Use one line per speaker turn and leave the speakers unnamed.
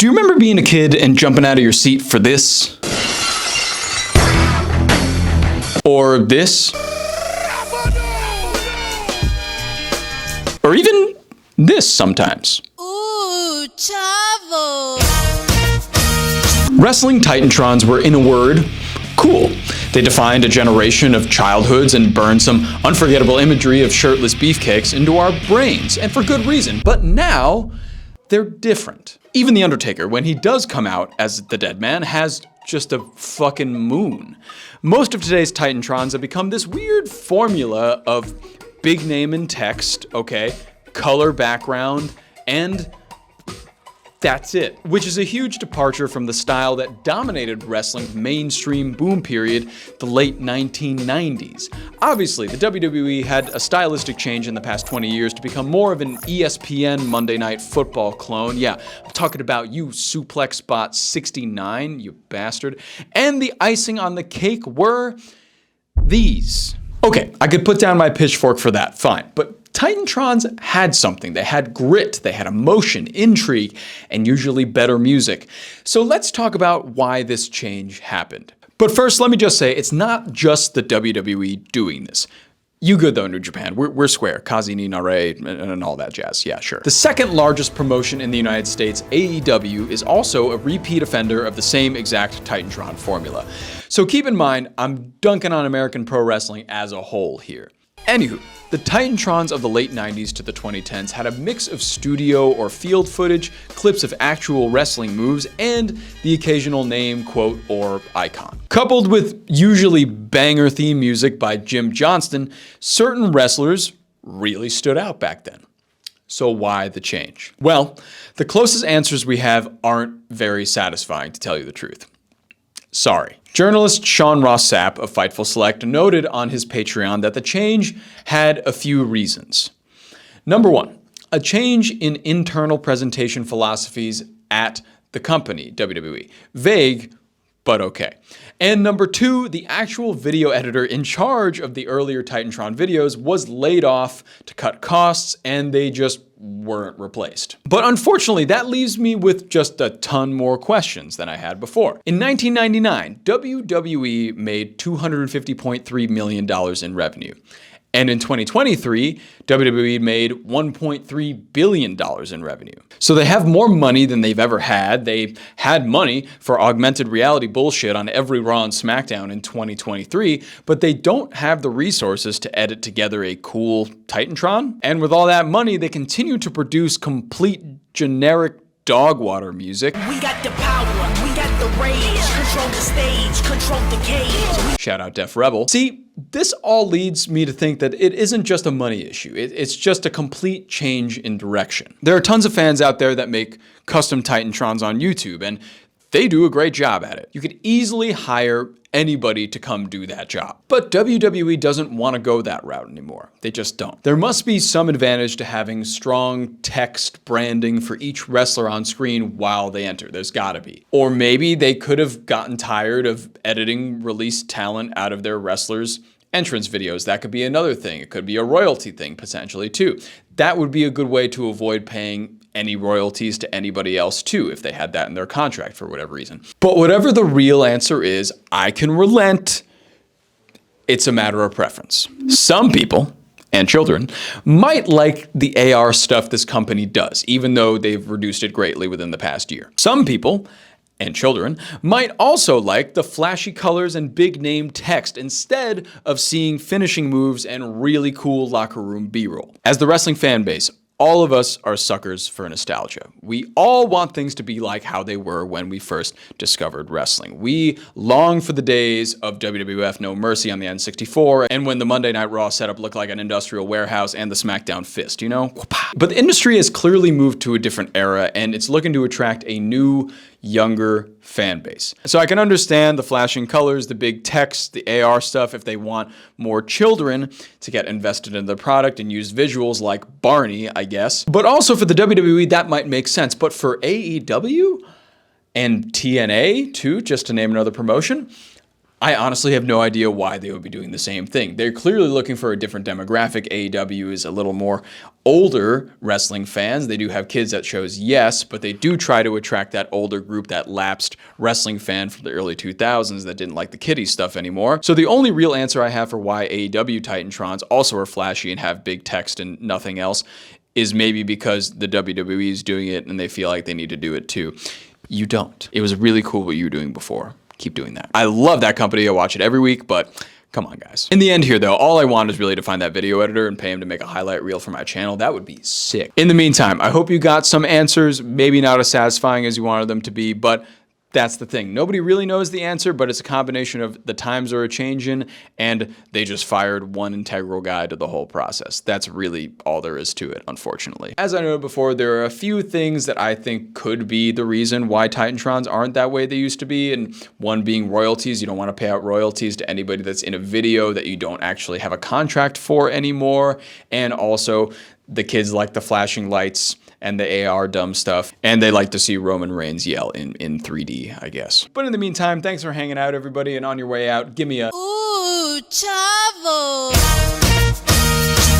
Do you remember being a kid and jumping out of your seat for this? Or this? Or even this sometimes.
Ooh, chavo.
Wrestling Titantrons were, in a word, cool. They defined a generation of childhoods and burned some unforgettable imagery of shirtless beefcakes into our brains, and for good reason. But now, they're different. Even The Undertaker, when he does come out as the dead man, has just a fucking moon. Most of today's Titantrons have become this weird formula of big name and text, okay, color background, and that's it, which is a huge departure from the style that dominated wrestling's mainstream boom period, the late 1990s. Obviously, the WWE had a stylistic change in the past 20 years to become more of an ESPN Monday Night Football clone. Yeah, I'm talking about you, Suplex Bot 69, you bastard. And the icing on the cake were these. Okay, I could put down my pitchfork for that, fine, but Titantrons had something. They had grit, they had emotion, intrigue, and usually better music. So let's talk about why this change happened. But first, let me just say, it's not just the WWE doing this. You good though, New Japan. We're square. Kazi ni Nare and all that jazz. Yeah, sure. The second largest promotion in the United States, AEW, is also a repeat offender of the same exact Titantron formula. So keep in mind, I'm dunking on American pro wrestling as a whole here. Anywho, the Titantrons of the late 90s to the 2010s had a mix of studio or field footage, clips of actual wrestling moves, and the occasional name, quote, or icon. Coupled with usually banger theme music by Jim Johnston, certain wrestlers really stood out back then. So why the change? Well, the closest answers we have aren't very satisfying, to tell you the truth. Sorry. Journalist Sean Ross Sapp of Fightful Select noted on his Patreon that the change had a few reasons. Number one, a change in internal presentation philosophies at the company, WWE. Vague, but okay. And number two, the actual video editor in charge of the earlier Titantron videos was laid off to cut costs, and they just weren't replaced. But unfortunately, that leaves me with just a ton more questions than I had before. In 1999, WWE made $250.3 million in revenue. And in 2023, WWE made $1.3 billion in revenue. So they have more money than they've ever had. They had money for augmented reality bullshit on every Raw and SmackDown in 2023, but they don't have the resources to edit together a cool Titantron. And with all that money, they continue to produce complete generic dog water music.
We got the power, we got the rage, control the stage, control the cage.
Shout out Def Rebel. See, this all leads me to think that it isn't just a money issue. It's just a complete change in direction. There are tons of fans out there that make custom Titantrons on YouTube, and they do a great job at it. You could easily hire anybody to come do that job. But WWE doesn't want to go that route anymore. They just don't. There must be some advantage to having strong text branding for each wrestler on screen while they enter. There's gotta be. Or maybe they could have gotten tired of editing released talent out of their wrestlers' entrance videos. That could be another thing. It could be a royalty thing potentially too. That would be a good way to avoid paying any royalties to anybody else too, if they had that in their contract for whatever reason. But whatever the real answer is, I can relent. It's a matter of preference. Some people, and children, might like the AR stuff this company does, even though they've reduced it greatly within the past year. Some people, and children, might also like the flashy colors and big name text instead of seeing finishing moves and really cool locker room B-roll. As the wrestling fan base, all of us are suckers for nostalgia. We all want things to be like how they were when we first discovered wrestling. We long for the days of WWF No Mercy on the N64 and when the Monday Night Raw setup looked like an industrial warehouse and the SmackDown fist, you know? But the industry has clearly moved to a different era and it's looking to attract a new, younger fan base. So I can understand the flashing colors, the big text, the AR stuff if they want more children to get invested in the product and use visuals like Barney, I guess. But also for the WWE, that might make sense. But for AEW and TNA too, just to name another promotion, I honestly have no idea why they would be doing the same thing. They're clearly looking for a different demographic. AEW is a little more older wrestling fans. They do have kids at shows, yes, but they do try to attract that older group, that lapsed wrestling fan from the early 2000s that didn't like the kiddie stuff anymore. So the only real answer I have for why AEW Titantrons also are flashy and have big text and nothing else is maybe because the WWE is doing it and they feel like they need to do it too. You don't. It was really cool what you were doing before. Keep doing that. I love that company. I watch it every week, but come on, guys. In the end here, though, all I want is really to find that video editor and pay him to make a highlight reel for my channel. That would be sick. In the meantime, I hope you got some answers, maybe not as satisfying as you wanted them to be, but that's the thing. Nobody really knows the answer, but it's a combination of the times are a-changing and they just fired one integral guy to the whole process. That's really all there is to it, unfortunately. As I noted before, there are a few things that I think could be the reason why Titantrons aren't that way they used to be, and one being royalties. You don't want to pay out royalties to anybody that's in a video that you don't actually have a contract for anymore, and also the kids like the flashing lights and the AR dumb stuff, and they like to see Roman Reigns yell in 3D, I guess. But in the meantime, thanks for hanging out, everybody, and on your way out, give me a
Ooh, Chavo.